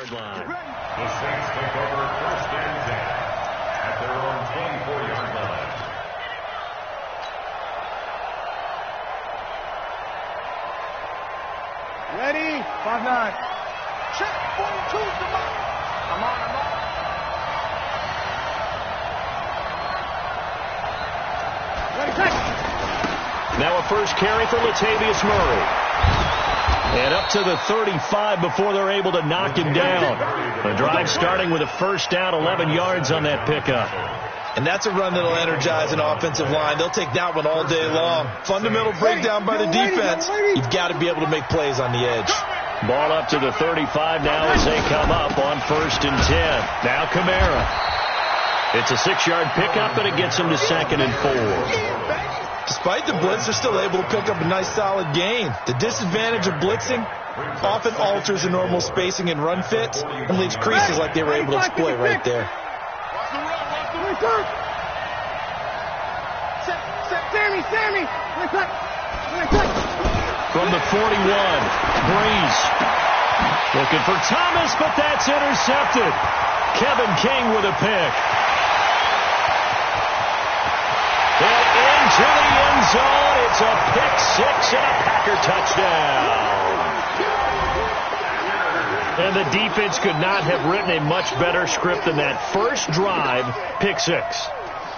6-yard line. The Saints take over 1st and 10 at their own 24-yard line. Ready? 5-9. Check. 42. Come on. Come on. Come on. Ready, check. Now a first carry for Latavius Murray. And up to the 35 before they're able to knock him down. The drive starting with a first down, 11 yards on that pickup. And that's a run that'll energize an offensive line. They'll take that one all day long. Fundamental breakdown by the defense. You've got to be able to make plays on the edge. Ball up to the 35 now as they come up on 1st and 10. Now Kamara. It's a 6-yard pickup, and it gets him to 2nd and 4. Despite the blitz, they're still able to pick up a nice solid gain. The disadvantage of blitzing often alters the normal spacing and run fits and leaves creases like they were able to exploit right there. Sammy. From the 41, Breeze. Looking for Thomas, but that's intercepted. Kevin King with a pick. And into the end zone, it's a pick 6 and a Packer touchdown. And the defense could not have written a much better script than that first drive, pick 6.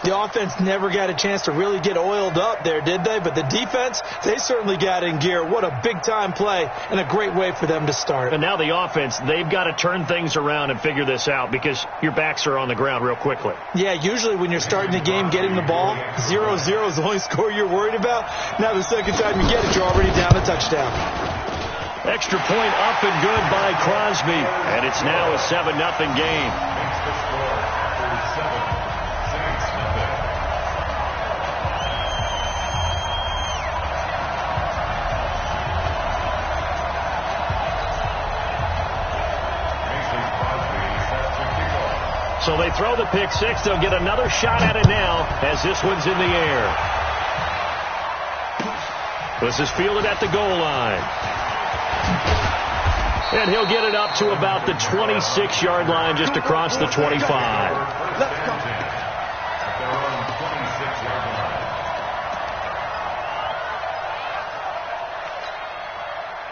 The offense never got a chance to really get oiled up there, did they? But the defense, they certainly got in gear. What a big-time play and a great way for them to start. And now the offense, they've got to turn things around and figure this out because your backs are on the ground real quickly. Yeah, usually when you're starting the game getting the ball, 0-0 is the only score you're worried about. Now the second time you get it, you're already down a touchdown. Extra point up and good by Crosby. And it's now a 7-0 game. So they throw the pick 6. They'll get another shot at it now as this one's in the air. This is fielded at the goal line. And he'll get it up to about the 26-yard line just across the 25.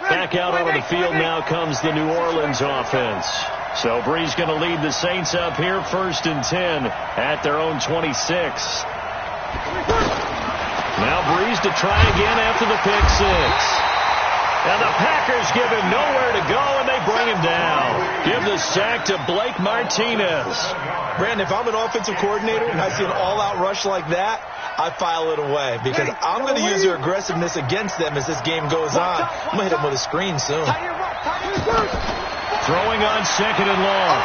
Back out onto the field now comes the New Orleans offense. So Breeze going to lead the Saints up here 1st and 10 at their own 26. Now Breeze to try again after the pick 6. And the Packers give him nowhere to go, and they bring him down. Give the sack to Blake Martinez. Brandon, if I'm an offensive coordinator and I see an all-out rush like that, I file it away because I'm going to use their aggressiveness against them as this game goes on. I'm going to hit them with a screen soon. Throwing on 2nd and long.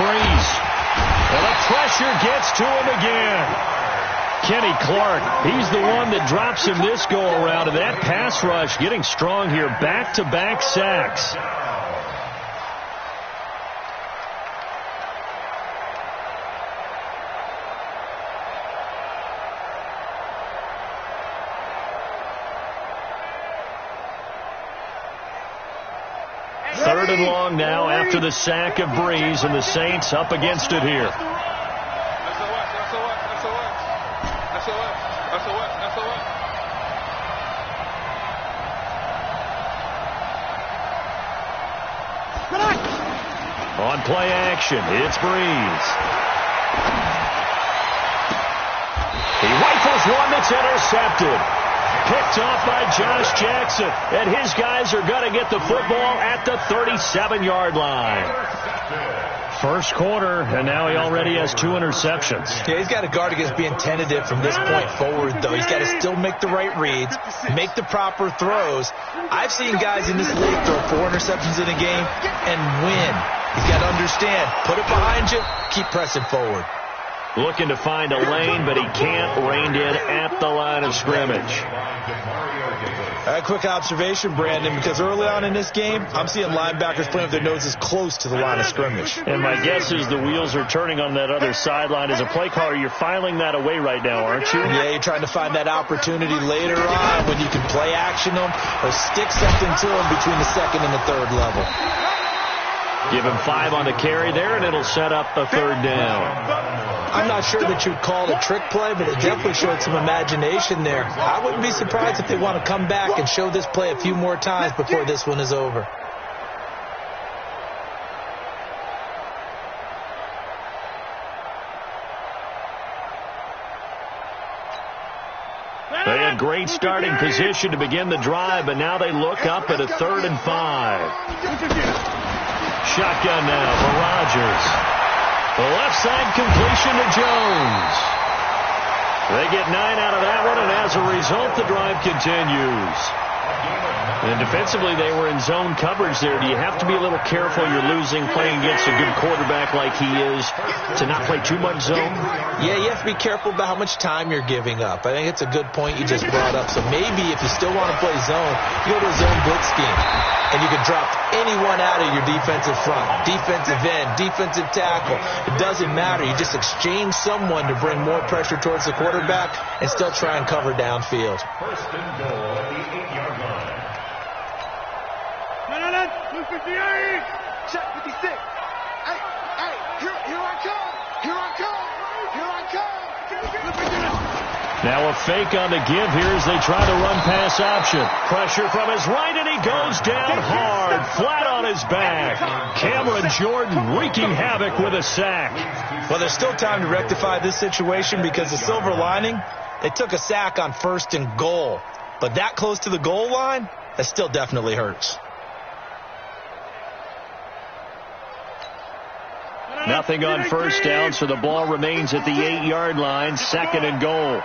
Breeze. And the pressure gets to him again. Kenny Clark, he's the one that drops him this go-around. And that pass rush getting strong here. Back-to-back sacks. Third and long now after the sack of Breeze, and the Saints up against it here. On play action, it's Breeze. He rifles one that's intercepted. Picked off by Josh Jackson, and his guys are going to get the football at the 37-yard line. First quarter, and now he already has 2 interceptions. Yeah, he's got to guard against being tentative from this point forward, though. He's got to still make the right reads, make the proper throws. I've seen guys in this league throw 4 interceptions in a game and win. He's got to understand, put it behind you, keep pressing forward. Looking to find a lane, but he can't. Reined in at the line of scrimmage. A quick observation, Brandon, because early on in this game, I'm seeing linebackers playing with their noses close to the line of scrimmage. And my guess is the wheels are turning on that other sideline. As a play caller, you're filing that away right now, aren't you? Yeah, you're trying to find that opportunity later on when you can play action them or stick something to them between the 2nd and the 3rd level. Give him 5 on the carry there, and it'll set up a 3rd down. I'm not sure that you'd call it a trick play, but it definitely showed some imagination there. I wouldn't be surprised if they want to come back and show this play a few more times before this one is over. They had great starting position to begin the drive, but now they look up at a 3rd and 5. Shotgun now for Rodgers. The left side completion to Jones. They get 9 out of that one, and as a result, the drive continues. And defensively, they were in zone coverage there. Do you have to be a little careful? You're losing playing against a good quarterback like he is to not play too much zone? Yeah, you have to be careful about how much time you're giving up. I think it's a good point you just brought up. So maybe if you still want to play zone, you go to a zone blitz scheme. And you can drop anyone out of your defensive front, defensive end, defensive tackle. It doesn't matter. You just exchange someone to bring more pressure towards the quarterback and still try and cover downfield. First and goal at the 8-yard line. Check 56. Hey, here I come. Here I come. Here I come. Now a fake on the give here as they try to run pass option. Pressure from his right, and he goes down hard, flat on his back. Cameron Jordan wreaking havoc with a sack. Well, there's still time to rectify this situation because the silver lining, they took a sack on 1st and goal. But that close to the goal line, that still definitely hurts. Nothing on 1st down, so the ball remains at the 8-yard line, 2nd and goal.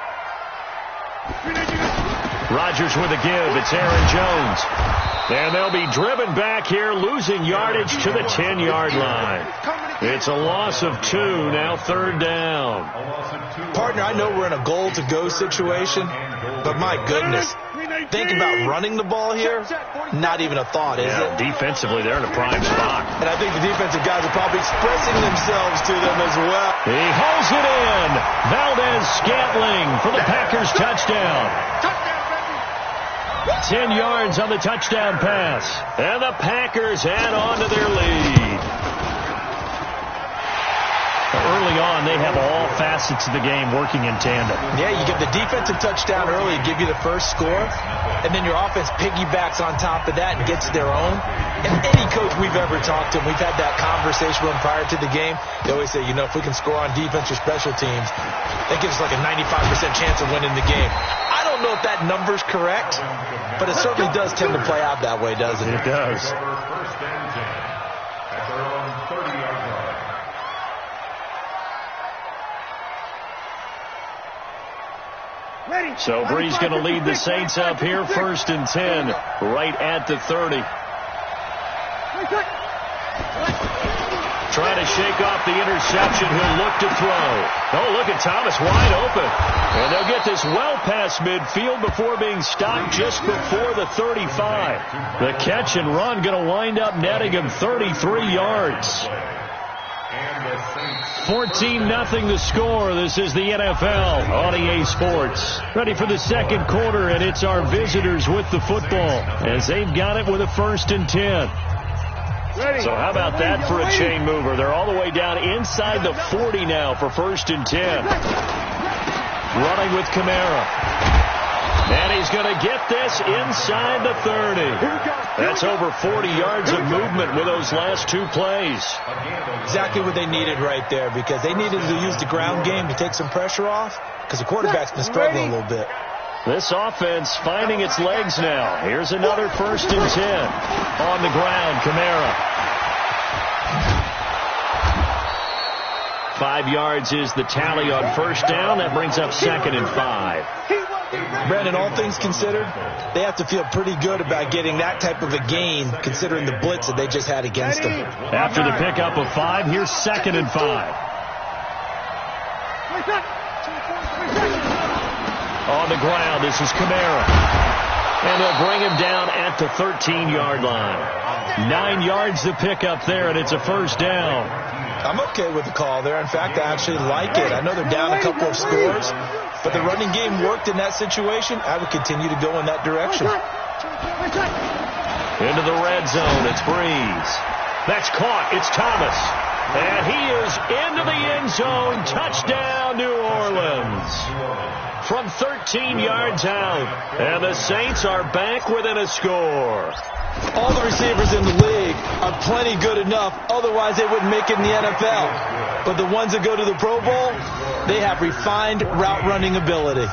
Rodgers with a give. It's Aaron Jones. And they'll be driven back here, losing yardage to the 10-yard line. It's a loss of 2, now 3rd down. Partner, I know we're in a goal-to-go situation, but my goodness, think about running the ball here. Not even a thought, is it? Defensively, they're in a prime spot. And I think the defensive guys are probably expressing themselves to them as well. He holds it in. Valdez-Scantling for the Packers touchdown. 10 yards on the touchdown pass. And the Packers add on to their lead. Early on, they have all facets of the game working in tandem. Yeah, you get the defensive touchdown early, give you the first score, and then your offense piggybacks on top of that and gets their own. And any coach we've ever talked to, we've had that conversation with them prior to the game, they always say, you know, if we can score on defense or special teams, that gives us like a 95% chance of winning the game. I don't know if that number's correct, but it certainly does tend to play out that way, doesn't it? It does. First and 10 at their own 30-yard line. So Bree's going to lead the Saints up here, 1st and 10, right at the 30. Trying to shake off the interception. He'll look to throw. Oh, look at Thomas wide open. And they'll get this well past midfield before being stopped just before the 35. The catch and run going to wind up netting him 33 yards. 14-0 the score. This is the NFL on EA Sports. Ready for the 2nd quarter, and it's our visitors with the football as they've got it with a 1st and 10. So how about that for a chain mover? They're all the way down inside the 40 now for 1st and 10. Running with Kamara. And he's going to get this inside the 30. That's over 40 yards of movement with those last 2 plays. Exactly what they needed right there, because they needed to use the ground game to take some pressure off, because the quarterback's been struggling a little bit. This offense finding its legs now. Here's another 1st and 10. On the ground, Kamara. 5 yards is the tally on 1st down. That brings up 2nd and 5. Brandon, all things considered, they have to feel pretty good about getting that type of a gain, considering the blitz that they just had against them. After the pickup of 5, here's 2nd and 5. On the ground, this is Kamara. And they'll bring him down at the 13-yard line. 9 yards to pick up there, and it's a 1st down. I'm okay with the call there. In fact, I actually like it. I know they're down a couple of scores, but the running game worked in that situation. I would continue to go in that direction. Into the red zone, it's Breeze. That's caught. It's Thomas. And he is into the end zone. Touchdown, New Orleans. From 13 yards out. And the Saints are back within a score. All the receivers in the league are plenty good enough. Otherwise, they wouldn't make it in the NFL. But the ones that go to the Pro Bowl, they have refined route running ability.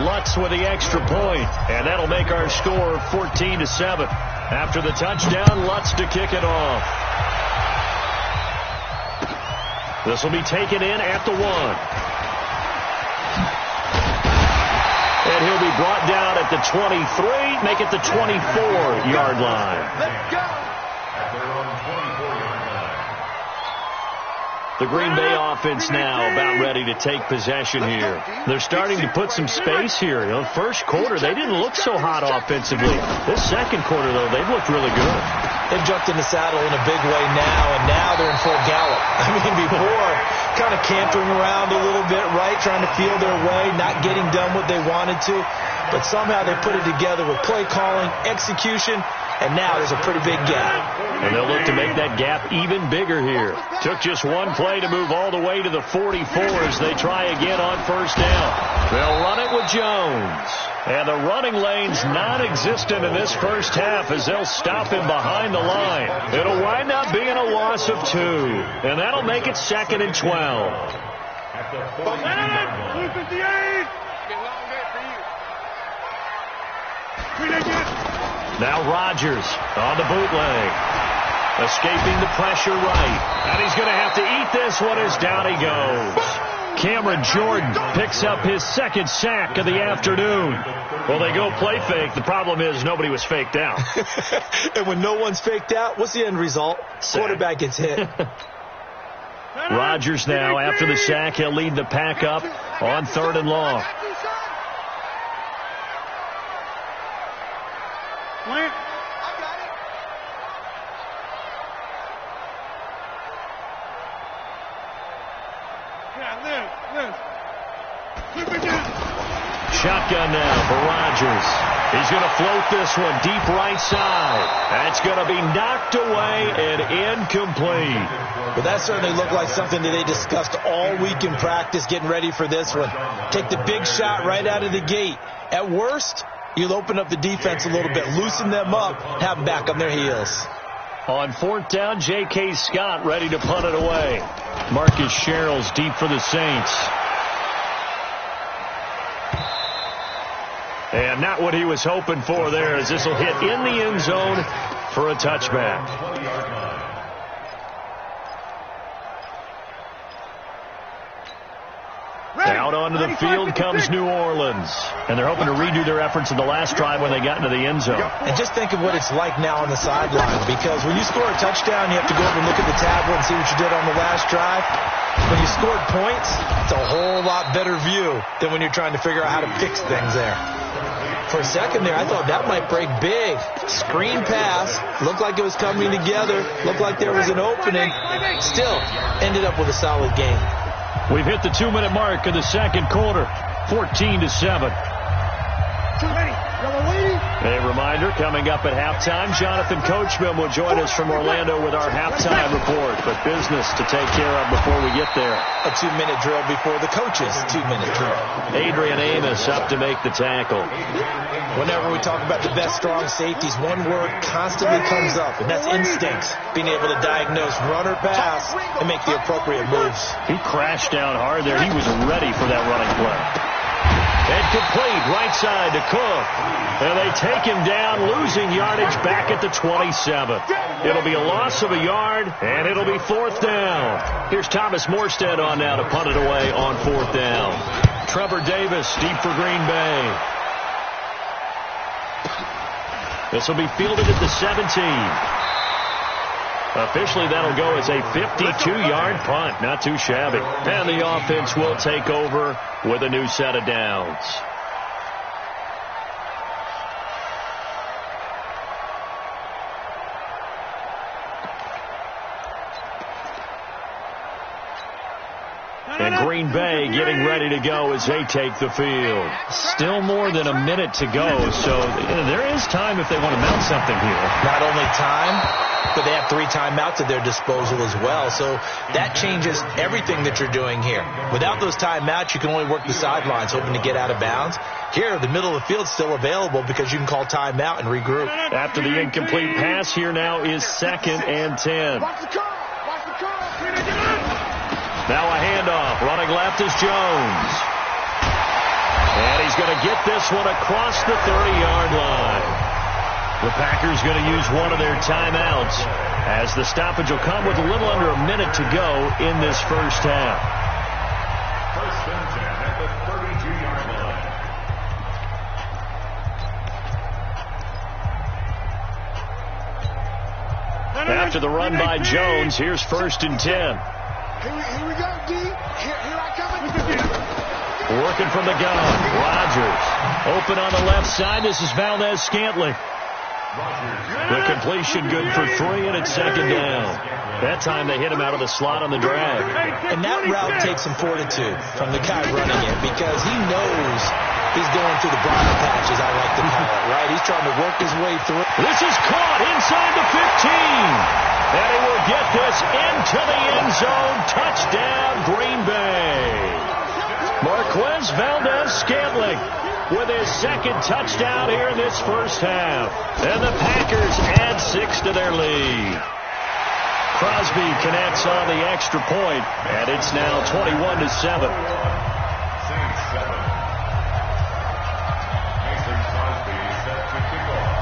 Lutz with the extra point. And that'll make our score 14-7. After the touchdown, Lutz to kick it off. This will be taken in at the 1. And he'll be brought down at the 23, make it the 24-yard line. Let's go. At their own 24-yard line. The Green Bay offense now about ready to take possession here. They're starting to put some space here. You know, first quarter, they didn't look so hot offensively. This second quarter, though, they've looked really good. They've jumped in the saddle in a big way now, and now they're in full gallop. I mean, before, kind of cantering around a little bit, right, trying to feel their way, not getting done what they wanted to. But somehow they put it together with play calling, execution, and now there's a pretty big gap. And they'll look to make that gap even bigger here. Took just one play to move all the way to the 44 as they try again on first down. They'll run it with Jones. And the running lane's non-existent in this first half as they'll stop him behind the line. It'll wind up being a loss of 2. And that'll make it 2nd and 12. At the 42-yard line. Now Rodgers on the bootleg. Escaping the pressure right. And he's going to have to eat this one as down he goes. Cameron Jordan picks up his 2nd sack of the afternoon. Well, they go play fake. The problem is nobody was faked out. And when no one's faked out, what's the end result? Quarterback gets hit. Rodgers now, after the sack, he'll lead the pack up on 3rd and long. Shotgun now for Rodgers. He's going to float this one deep right side. That's going to be knocked away and incomplete. But that certainly looked like something that they discussed all week in practice getting ready for this one. Take the big shot right out of the gate. At worst, you'll open up the defense a little bit, loosen them up, have them back on their heels. On 4th down, J.K. Scott ready to punt it away. Marcus Sherrill's deep for the Saints. And not what he was hoping for there, as this will hit in the end zone for a touchback. Out onto the field comes New Orleans. And they're hoping to redo their efforts in the last drive when they got into the end zone. And just think of what it's like now on the sideline, because when you score a touchdown, you have to go over and look at the tablet and see what you did on the last drive. When you scored points, it's a whole lot better view than when you're trying to figure out how to fix things there. For a second there, I thought that might break big. Screen pass, looked like it was coming together, looked like there was an opening. Still, ended up with a solid game. We've hit the 2-minute mark of the second quarter, 14-7. A reminder, coming up at halftime, Jonathan Coachman will join us from Orlando with our halftime report. But business to take care of before we get there. A 2-minute drill before the coach's 2-minute drill. Adrian Amos up to make the tackle. Whenever we talk about the best strong safeties, one word constantly comes up, and that's instincts. Being able to diagnose run or pass and make the appropriate moves. He crashed down hard there. He was ready for that running play. And complete right side to Cook. And they take him down, losing yardage back at the 27. It'll be a loss of a yard, and it'll be 4th down. Here's Thomas Morstead on now to punt it away on 4th down. Trevor Davis deep for Green Bay. This will be fielded at the 17. Officially, that'll go as a 52-yard punt. Not too shabby. And the offense will take over with a new set of downs. And Green Bay getting ready to go as they take the field. Still more than a minute to go, so there is time if they want to mount something here. Not only time, but they have 3 timeouts at their disposal as well. So that changes everything that you're doing here. Without those timeouts, you can only work the sidelines, hoping to get out of bounds. Here, the middle of the field's still available because you can call timeout and regroup. After the incomplete pass, here now is 2nd and 10. Now a handoff. Running left is Jones. And he's going to get this one across the 30-yard line. The Packers going to use one of their timeouts as the stoppage will come with a little under a minute to go in this first half. 1st and 10 at the 32-yard line. After the run by Jones, here's 1st and 10. Here we go, D. Here I come. Working from the gun. Rodgers. Open on the left side. This is Valdez-Scantling. The completion good for 3, and it's 2nd down. That time they hit him out of the slot on the drag. And that route takes some fortitude from the guy running it because he knows he's going through the briar patch, as I like to call it, right? He's trying to work his way through. This is caught inside the 15. And he will get this into the end zone. Touchdown, Green Bay. Marquez Valdez-Scantling with his 2nd touchdown here in this first half. And the Packers add 6 to their lead. Crosby connects on the extra point, and it's now 21-7.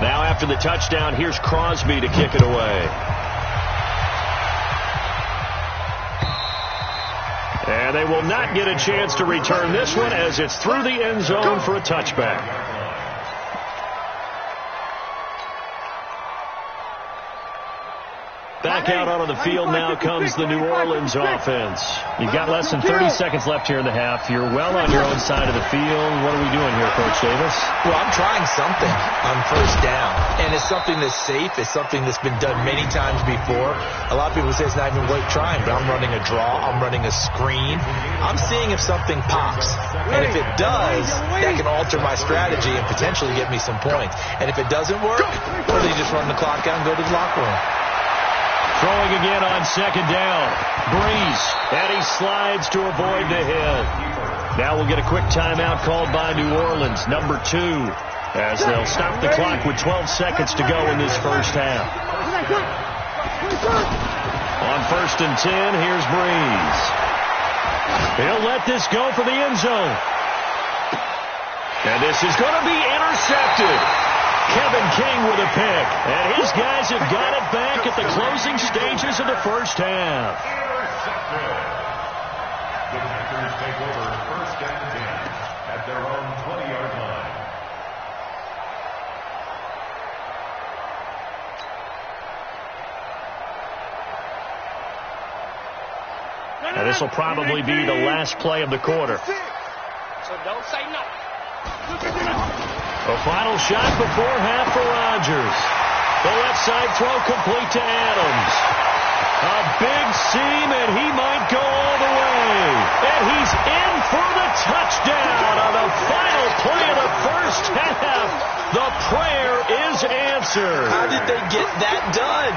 Now after the touchdown, here's Crosby to kick it away. And they will not get a chance to return this one as it's through the end zone for a touchback. Back out onto the field now comes the New Orleans offense. You've got less than 30 seconds left here in the half. You're well on your own side of the field. What are we doing here, Coach Davis? Well, I'm trying something on 1st down. And it's something that's safe. It's something that's been done many times before. A lot of people say it's not even worth trying, but I'm running a draw. I'm running a screen. I'm seeing if something pops. And if it does, that can alter my strategy and potentially get me some points. And if it doesn't work, well, then you just run the clock out and go to the locker room. Throwing again on 2nd down. Breeze, and he slides to avoid the hit. Now we'll get a quick timeout called by New Orleans, number 2, as they'll stop the clock with 12 seconds to go in this first half. On 1st and 10, here's Breeze. He'll let this go for the end zone. And this is going to be intercepted. Kevin King with a pick, and his guys have got it back at the closing stages of the first half. Intercepted. The Packers take over 1st and 10 at their own 20-yard line. And this will probably be the last play of the quarter. So don't say no. A final shot before half for Rodgers. The left side throw complete to Adams. A big seam, and he might go all the way. And he's in for the touchdown on the final play of the first half. The prayer is answered. How did they get that done?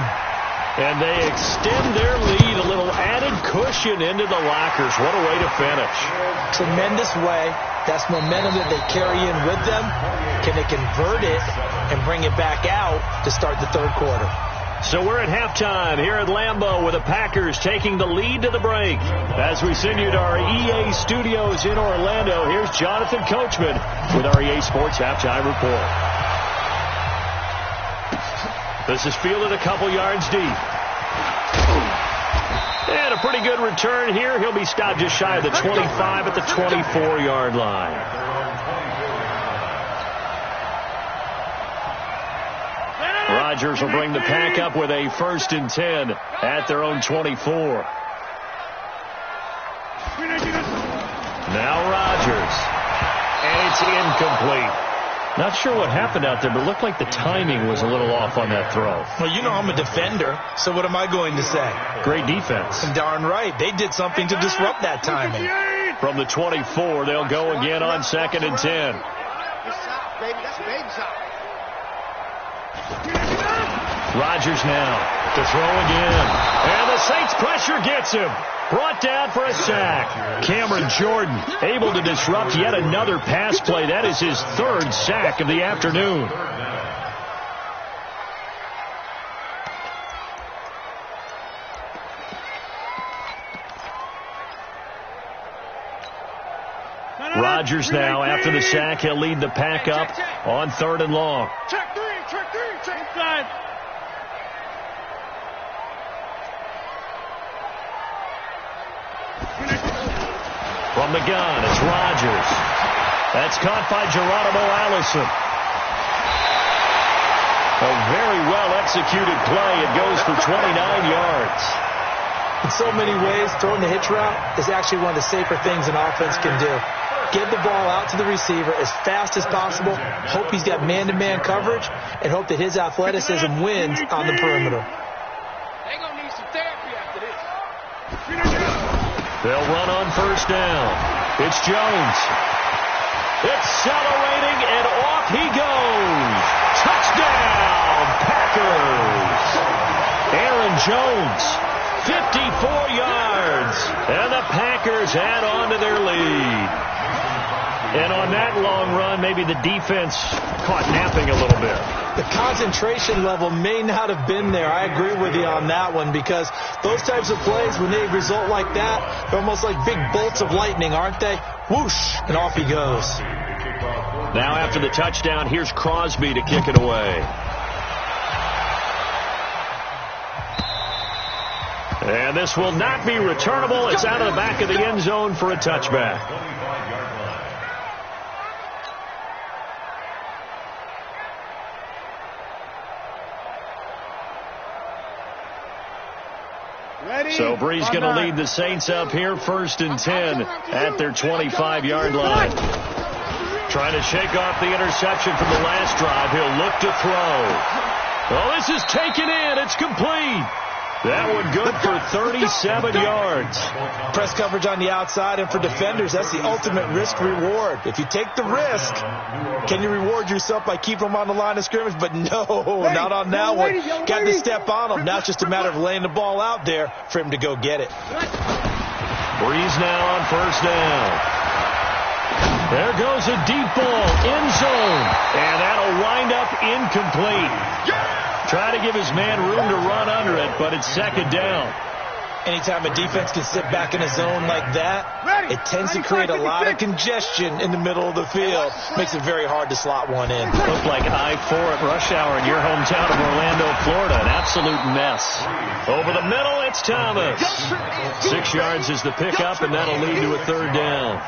And they extend their lead, a little added cushion into the lockers. What a way to finish. Tremendous way. That's momentum that they carry in with them. Can they convert it and bring it back out to start the 3rd quarter? So we're at halftime here at Lambeau with the Packers taking the lead to the break. As we send you to our EA studios in Orlando, here's Jonathan Coachman with our EA Sports Halftime Report. This is fielded a couple yards deep. And a pretty good return here. He'll be stopped just shy of the 25 at the 24-yard line. Rodgers will bring the pack up with a 1st and 10 at their own 24. Now Rodgers. And it's incomplete. Not sure what happened out there, but it looked like the timing was a little off on that throw. Well, you know I'm a defender, so what am I going to say? Great defense. Darn right. They did something to disrupt that timing. From the 24, they'll go again on 2nd and 10. Rodgers now to throw again. And the Saints pressure gets him. Brought down for a sack. Cameron Jordan able to disrupt yet another pass play. That is his 3rd sack of the afternoon. Rodgers now, after the sack, he'll lead the pack up on 3rd and long. Check three, check inside. From the gun, it's Rodgers. That's caught by Geronimo Allison. A very well-executed play. It goes for 29 yards. In so many ways, throwing the hitch route is actually one of the safer things an offense can do. Get the ball out to the receiver as fast as possible, hope he's got man-to-man coverage, and hope that his athleticism wins on the perimeter. They're going to need some therapy after this. They'll run on 1st down. It's Jones. Accelerating, and off he goes. Touchdown, Packers. Aaron Jones, 54 yards. And the Packers add on to their lead. And on that long run, maybe the defense caught napping a little bit. The concentration level may not have been there. I agree with you on that one, because those types of plays, when they result like that, they're almost like big bolts of lightning, aren't they? Whoosh, and off he goes. Now after the touchdown, here's Crosby to kick it away. And this will not be returnable. It's out of the back of the end zone for a touchback. So Bree's going to lead the Saints up here 1st and 10 at their 25-yard line. Trying to shake off the interception from the last drive. He'll look to throw. Oh, this is taken in. It's complete. That one good for 37 yards. Press coverage on the outside, and for defenders, that's the ultimate risk-reward. If you take the risk, can you reward yourself by keeping them on the line of scrimmage? But no, not on that one. Got to step on them. Now it's just a matter of laying the ball out there for him to go get it. Breeze now on 1st down. There goes a deep ball, end zone, and that'll wind up incomplete. Try to give his man room to run under it, but it's 2nd down. Anytime a defense can sit back in a zone like that, it tends to create a lot of congestion in the middle of the field. Makes it very hard to slot one in. Looked like I-4 at rush hour in your hometown of Orlando, Florida. An absolute mess. Over the middle, it's Thomas. 6 yards is the pickup, and that'll lead to a 3rd down.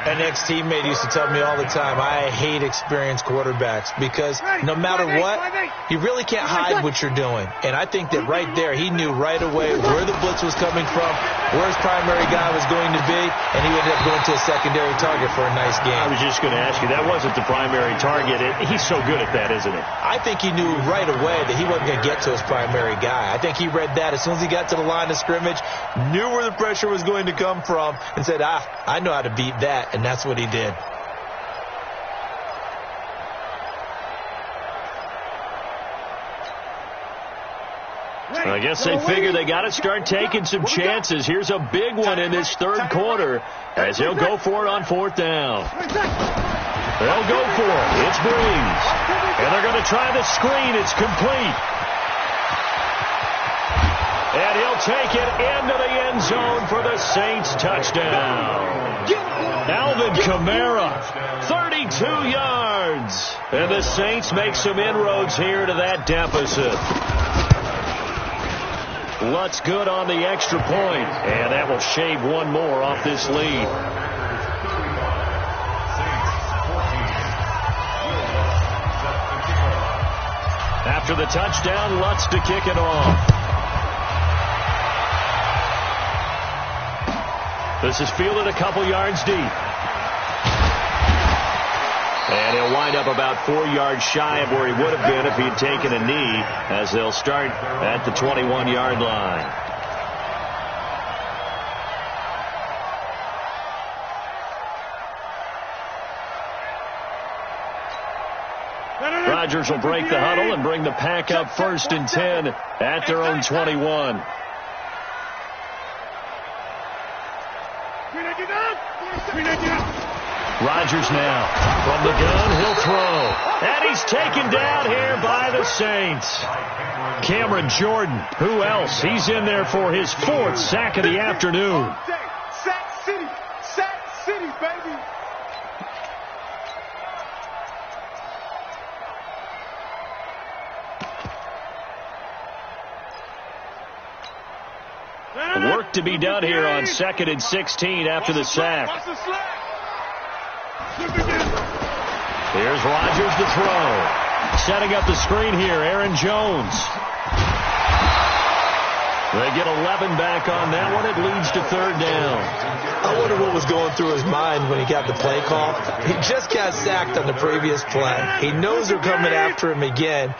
An ex-teammate used to tell me all the time, I hate experienced quarterbacks, because no matter what, you really can't hide what you're doing. And I think that right there, he knew right away where the blitz was coming from, where his primary guy was going to be, and he ended up going to a secondary target for a nice game. I was just going to ask you, that wasn't the primary target. He's so good at that, isn't he? I think he knew right away that he wasn't going to get to his primary guy. I think he read that as soon as he got to the line of scrimmage, knew where the pressure was going to come from, and said, I know how to beat that. And that's what he did. I guess they figure they got to start taking some chances. Here's a big one in this 3rd quarter as they'll go for it on 4th down. They'll go for it. It's Breeze. And they're going to try the screen. It's complete. And he'll take it into the end zone for the Saints touchdown. Alvin Kamara, 32 yards. And the Saints make some inroads here to that deficit. Lutz good on the extra point. And that will shave one more off this lead. After the touchdown, Lutz to kick it off. This is fielded a couple yards deep. And he'll wind up about 4 yards shy of where he would have been if he had taken a knee, as they'll start at the 21-yard line. Rodgers will break the huddle and bring the pack up 1st and 10 at their own 21. Rodgers now from the gun, he'll throw, and he's taken down here by the Saints. Cameron Jordan, who else? He's in there for his 4th sack of the afternoon. Sack City, baby. Work to be done here on 2nd and 16 after the sack. Here's Rodgers to throw. Setting up the screen here, Aaron Jones. They get 11 back on that one. It leads to 3rd down. I wonder what was going through his mind when he got the play call. He just got sacked on the previous play. He knows they're coming after him again.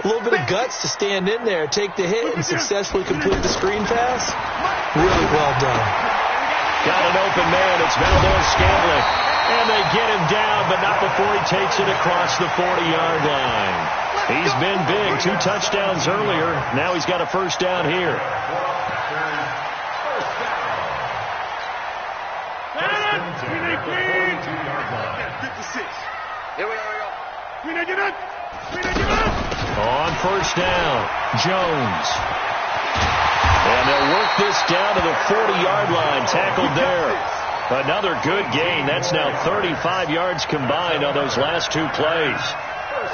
A little bit of guts to stand in there, take the hit, and successfully complete the screen pass. Really well done. Got an open man. It's Valdez-Scantling. And they get him down, but not before he takes it across the 40-yard line. He's been big. 2 touchdowns earlier. Now he's got a 1st down here. On 1st down, Jones. And they'll work this down to the 40-yard line. Tackled there. Another good gain. That's now 35 yards combined on those last 2 plays.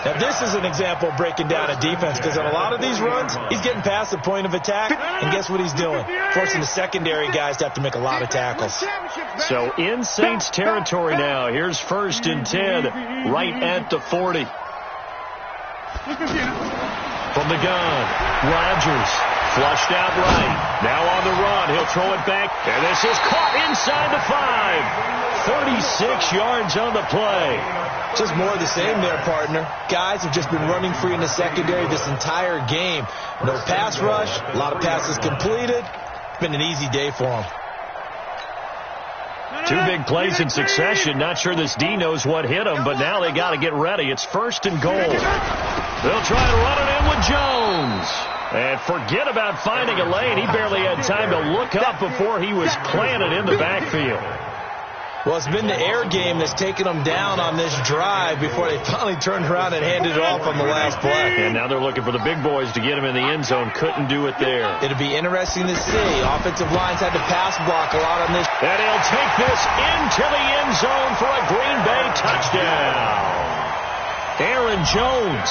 Now, this is an example of breaking down a defense, because on a lot of these runs, he's getting past the point of attack, and guess what he's doing? Forcing the secondary guys to have to make a lot of tackles. So in Saints territory now. Here's 1st and 10, right at the 40. From the gun, Rodgers. Flushed out right. Now on the run. He'll throw it back. And this is caught inside the 5. 36 yards on the play. Just more of the same there, partner. Guys have just been running free in the secondary this entire game. No pass rush. A lot of passes completed. It's been an easy day for them. 2 big plays in succession. Not sure this D knows what hit him, but now they got to get ready. It's 1st and goal. They'll try to run it in with Jones. And forget about finding a lane. He barely had time to look up before he was planted in the backfield. Well, it's been the air game that's taken them down on this drive before they finally turned around and handed it off on the last play. And now they're looking for the big boys to get him in the end zone. Couldn't do it there. It'll be interesting to see. Offensive lines had to pass block a lot on this. And he'll take this into the end zone for a Green Bay touchdown. Aaron Jones,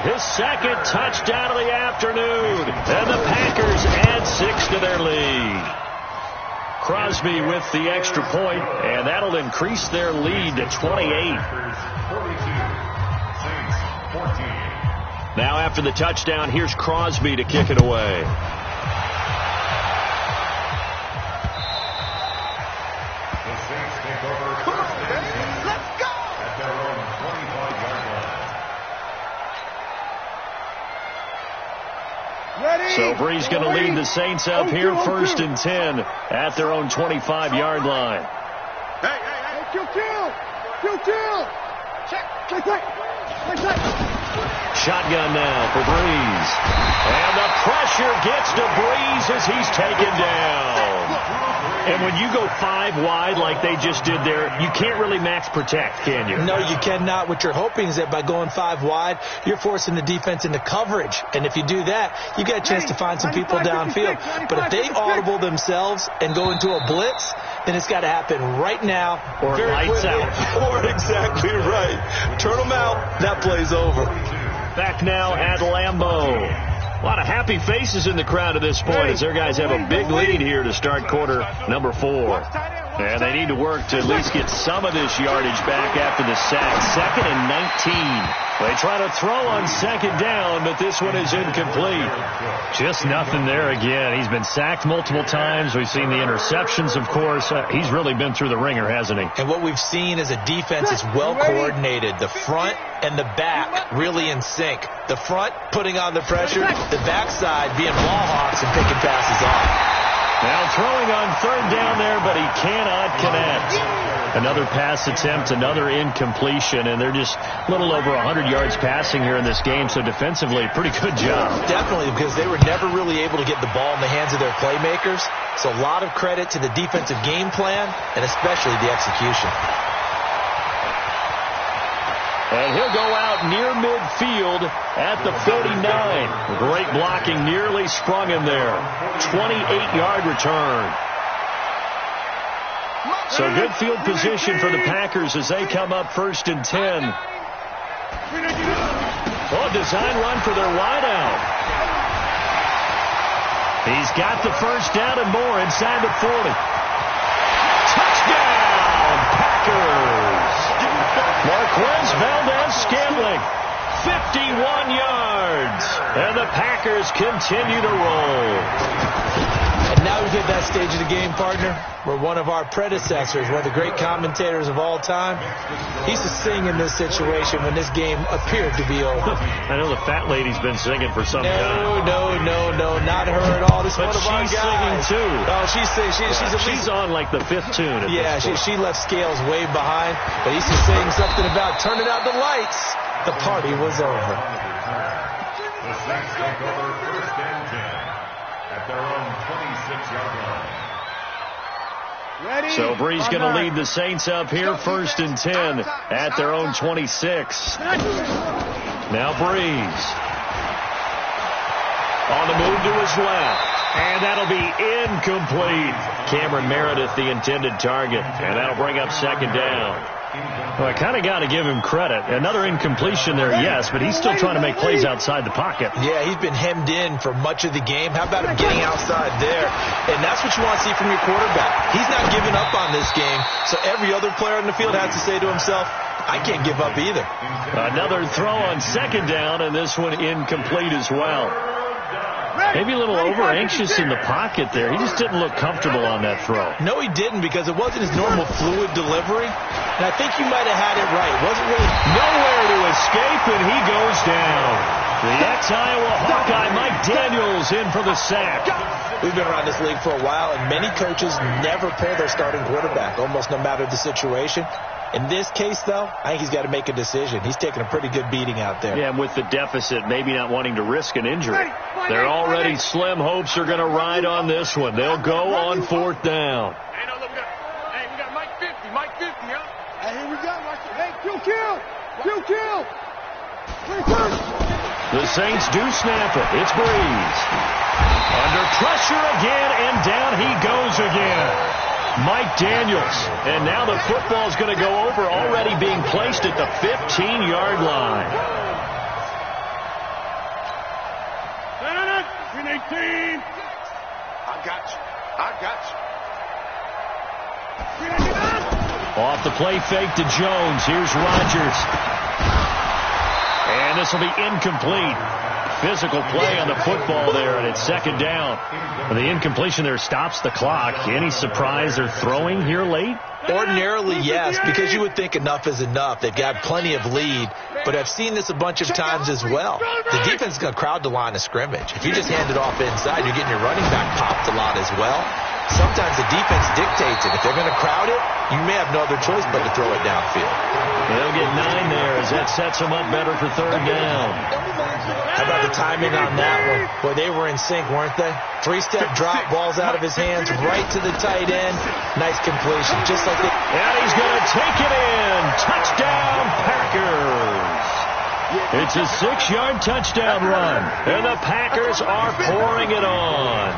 his 2nd touchdown of the afternoon. And the Packers add 6 to their lead. Crosby with the extra point, and that'll increase their lead to 28. Now after the touchdown, here's Crosby to kick it away. The Saints take over 1st and 10 at their own 25-yard line. So Bree's going to lead the Saints up here, 1st and 10 at their own 25-yard line. Hey, kill. Check. Shotgun now for Breeze. And the pressure gets to Breeze as he's taken down. And when you go 5 wide like they just did there, you can't really max protect, can you? No, you cannot. What you're hoping is that by going 5 wide, you're forcing the defense into coverage. And if you do that, you get a chance to find some people downfield. But if they audible themselves and go into a blitz, then it's got to happen right now. Or lights out. Or exactly right. Turn them out. That play's over. Back now at Lambeau. A lot of happy faces in the crowd at this point as their guys have a big lead here to start quarter number 4. And they need to work to at least get some of this yardage back after the sack. 2nd and 19. They try to throw on 2nd down, but this one is incomplete. Just nothing there again. He's been sacked multiple times. We've seen the interceptions, of course. He's really been through the ringer, hasn't he? And what we've seen is a defense is well coordinated. The front and the back really in sync. The front putting on the pressure, the backside being ball hawks and picking passes off. Now throwing on 3rd down there, but he cannot connect. Another pass attempt, another incompletion, and they're just a little over 100 yards passing here in this game, so defensively, pretty good job. Definitely, because they were never really able to get the ball in the hands of their playmakers, so a lot of credit to the defensive game plan, and especially the execution. And he'll go out near midfield at the 49. Great blocking, nearly sprung him there. 28-yard return. So good field position for the Packers as they come up 1st and 10. Oh, design run for their wideout. He's got the 1st down and more inside the 40. Touchdown, Packers. Marquez Valdez-Scantling, 51 yards. And the Packers continue to roll. And now we've hit that stage of the game, partner, where one of our predecessors, one of the great commentators of all time, he used to sing in this situation when this game appeared to be over. I know the fat lady's been singing for some time. No, not her at all. This is one of our guys. She's singing too. Oh, she's singing. She's on like the 5th tune. Yeah, she left Scales way behind, but he's just saying something about turning out the lights. The party was over. The Saints take over 1st and 10 at their own 26-yard line. Ready? So Brees going to lead the Saints up here 1st and 10 at their own 26. Now Brees on the move to his left. And that'll be incomplete. Cameron Meredith, the intended target. And that'll bring up 2nd down. Well, I kind of got to give him credit. Another incompletion there, yes, but he's still trying to make plays outside the pocket. Yeah, he's been hemmed in for much of the game. How about him getting outside there? And that's what you want to see from your quarterback. He's not giving up on this game, so every other player in the field has to say to himself, I can't give up either. Another throw on 2nd down, and this one incomplete as well. Maybe a little over-anxious in the pocket there. He just didn't look comfortable on that throw. No, he didn't, because it wasn't his normal fluid delivery. And I think you might have had it right. It wasn't really nowhere to escape, and he goes down. The ex-Iowa Hawkeye, Mike Daniels, in for the sack. We've been around this league for a while, and many coaches never pull their starting quarterback, almost no matter the situation. In this case, though, I think he's got to make a decision. He's taking a pretty good beating out there. Yeah, and with the deficit, maybe not wanting to risk an injury. They're already slim hopes are going to ride on this one. They'll go on 4th down. Hey, we got Mike 50, huh? Hey, here we go. Hey, kill. The Saints do snap it. It's Brees. Under pressure again, and down he goes again. Mike Daniels. And now the football's going to go over, already being placed at the 15-yard line. 18. I got you. Off the play fake to Jones. Here's Rodgers. And this will be incomplete. Physical play on the football there, and it's 2nd down. And the incompletion there stops the clock. Any surprise they're throwing here late? Ordinarily, yes, because you would think enough is enough. They've got plenty of lead, but I've seen this a bunch of times as well. The defense is going to crowd the line of scrimmage. If you just hand it off inside, you're getting your running back popped a lot as well. Sometimes the defense dictates it. If they're going to crowd it, you may have no other choice but to throw it downfield. They'll get 9 there as that sets them up better for 3rd down. How about the timing on that one? Boy, they were in sync, weren't they? 3-step drop, balls out of his hands, right to the tight end. Nice completion, just like they... And he's going to take it in. Touchdown, Packers. It's a 6-yard touchdown run, and the Packers are pouring it on.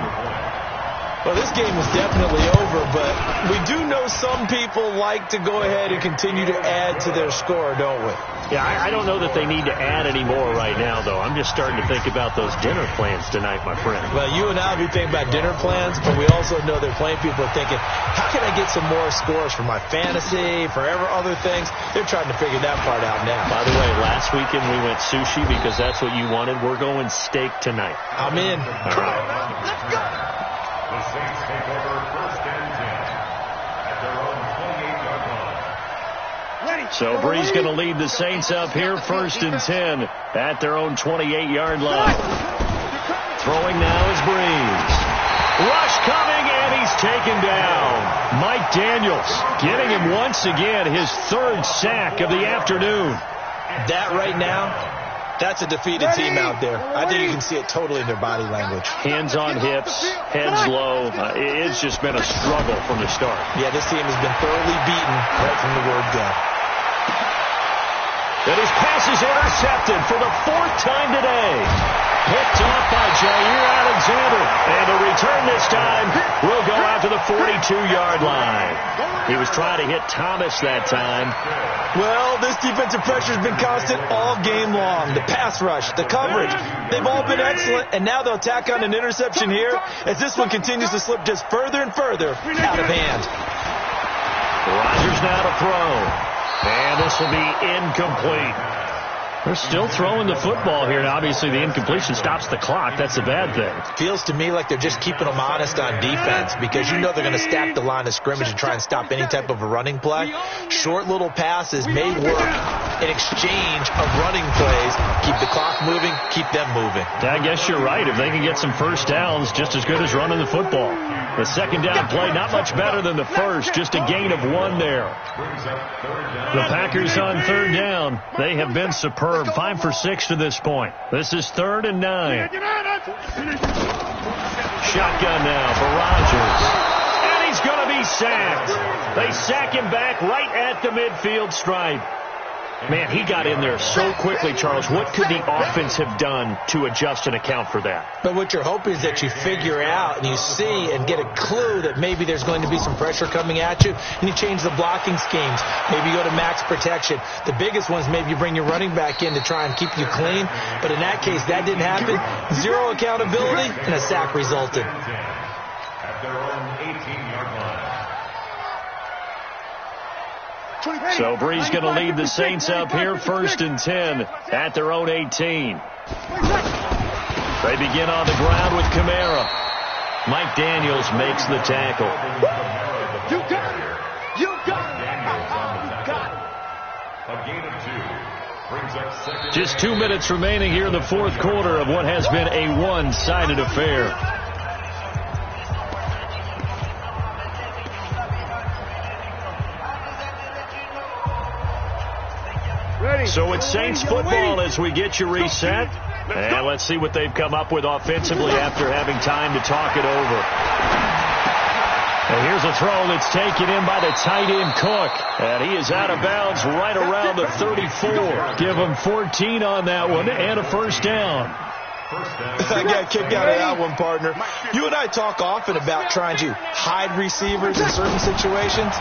Well, this game is definitely over, but we do know some people like to go ahead and continue to add to their score, don't we? Yeah, I don't know that they need to add any more right now, though. I'm just starting to think about those dinner plans tonight, my friend. Well, you and I will be thinking about dinner plans, but we also know that plenty of people are thinking, how can I get some more scores for my fantasy, for other things? They're trying to figure that part out now. By the way, last weekend we went sushi because that's what you wanted. We're going steak tonight. I'm in. All right. Let's go. The Saints take over 1st and 10 at their own 28-yard line. Ready. So Bree's going to lead the Saints up here 1st and 10 at their own 28-yard line. Throwing now is Breeze. Rush coming, and he's taken down. Mike Daniels getting him once again his 3rd sack of the afternoon. That right now, that's a defeated team out there. I think you can see it totally in their body language. Hands on hips, heads low. It's just been a struggle from the start. Yeah, this team has been thoroughly beaten right from the word go. And his pass is intercepted for the 4th time today. Picked off by Jair Alexander. And the return this time will go out to the 42-yard line. He was trying to hit Thomas that time. Well, this defensive pressure has been constant all game long. The pass rush, the coverage, they've all been excellent. And now they'll tack on an interception here as this one continues to slip just further and further out of hand. Rodgers now to throw. And this will be incomplete. They're still throwing the football here. Now, obviously, the incompletion stops the clock. That's the bad thing. Feels to me like they're just keeping them honest on defense because you know they're going to stack the line of scrimmage and try and stop any type of a running play. Short little passes may work in exchange of running plays. Keep the clock moving, keep them moving. I guess you're right. If they can get some first downs, just as good as running the football. The second down play, not much better than the first. Just a gain of 1 there. The Packers on 3rd down. They have been superb. 5 for 6 to this point. This is 3rd and 9. Shotgun now for Rodgers. And he's going to be sacked. They sack him back right at the midfield stripe. Man, he got in there so quickly, Charles. What could the offense have done to adjust and account for that? But what you're hoping is that you figure out and you see and get a clue that maybe there's going to be some pressure coming at you, and you change the blocking schemes. Maybe you go to max protection. The biggest ones, maybe you bring your running back in to try and keep you clean. But in that case, that didn't happen. 0 accountability, and a sack resulted. At their own 18-yard line. So Bree's going to lead the Saints up here 1st and 10 at their own 18. They begin on the ground with Kamara. Mike Daniels makes the tackle. You got it. You got it. You got it. A gain of 2 brings up 2nd. Just 2 minutes remaining here in the 4th quarter of what has been a one-sided affair. So it's Saints football as we get you reset. And let's see what they've come up with offensively after having time to talk it over. And here's a throw that's taken in by the tight end Cook. And he is out of bounds right around the 34. Give him 14 on that one and a 1st down. I got kicked out of that one, partner. You and I talk often about trying to hide receivers in certain situations,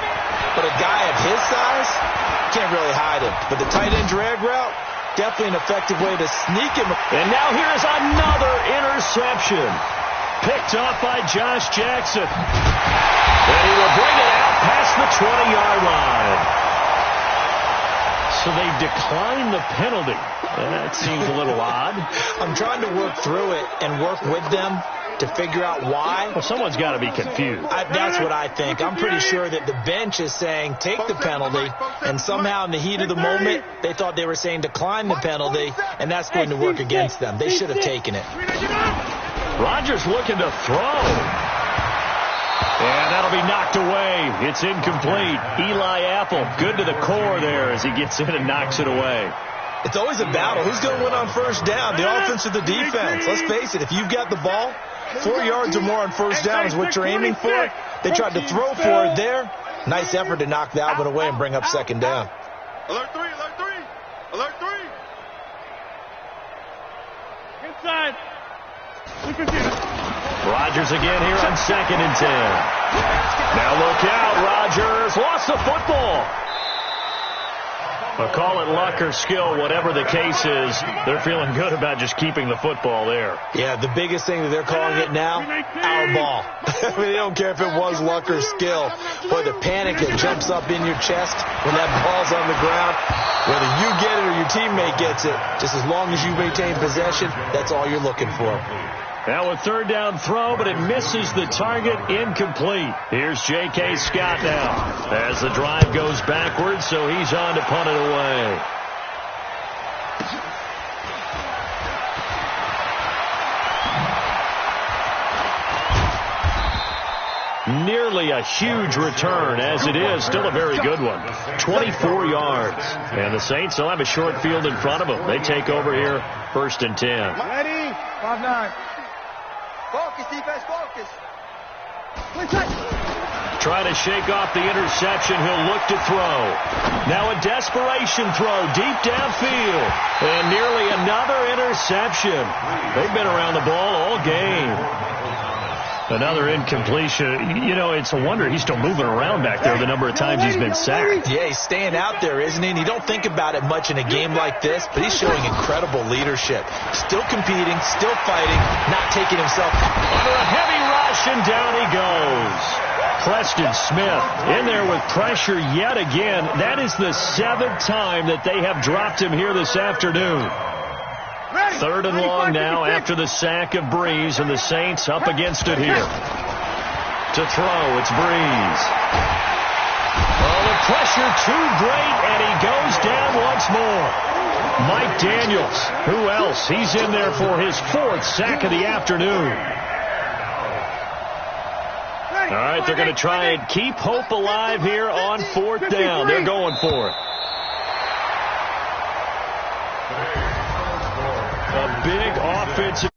but a guy of his size can't really hide him. But the tight end drag route, definitely an effective way to sneak him. And now here's another interception. Picked off by Josh Jackson. And he will bring it out past the 20-yard line. So they decline the penalty. That seems a little odd. I'm trying to work through it and work with them to figure out why. Well, someone's got to be confused. That's what I think. I'm pretty sure that the bench is saying take the penalty, and somehow in the heat of the moment, they thought they were saying decline the penalty, and that's going to work against them. They should have taken it. Rodgers looking to throw. And that'll be knocked away. It's incomplete. Eli Apple, good to the core there as he gets in and knocks it away. It's always a battle. Who's going to win on 1st down, the offense or the defense? Let's face it, if you've got the ball, 4 yards or more on 1st down is what you're aiming for. They tried to throw for it there. Nice effort to knock that one away and bring up 2nd down. Alert 3, alert 3, alert 3. Inside. Rodgers again here on 2nd and 10. Now look out, Rodgers lost the football. But call it luck or skill, whatever the case is, they're feeling good about just keeping the football there. Yeah, the biggest thing that they're calling it now, our ball. I mean, they don't care if it was luck or skill, or the panic that jumps up in your chest when that ball's on the ground. Whether you get it or your teammate gets it, just as long as you maintain possession, that's all you're looking for. Now a 3rd down throw, but it misses the target, incomplete. Here's J.K. Scott now as the drive goes backwards, so he's on to punt it away. Nearly a huge return, as it is. Still a very good one. 24 yards. And the Saints will have a short field in front of them. They take over here, 1st and 10. Ready? 5-9. Focus, defense, focus. Trying to shake off the interception. He'll look to throw. Now a desperation throw deep downfield. And nearly another interception. They've been around the ball all game. Another incompletion. You know, it's a wonder he's still moving around back there the number of times he's been sacked. Yeah, he's staying out there, isn't he? And you don't think about it much in a game like this, but he's showing incredible leadership. Still competing, still fighting, not taking himself under a heavy rush, and down he goes. Preston Smith in there with pressure yet again. That is the 7th time that they have dropped him here this afternoon. 3rd and long now after the sack of Breeze, and the Saints up against it here. To throw, it's Breeze. Oh, the pressure too great, and he goes down once more. Mike Daniels, who else? He's in there for his 4th sack of the afternoon. All right, they're going to try and keep hope alive here on 4th down. They're going for it. A big offensive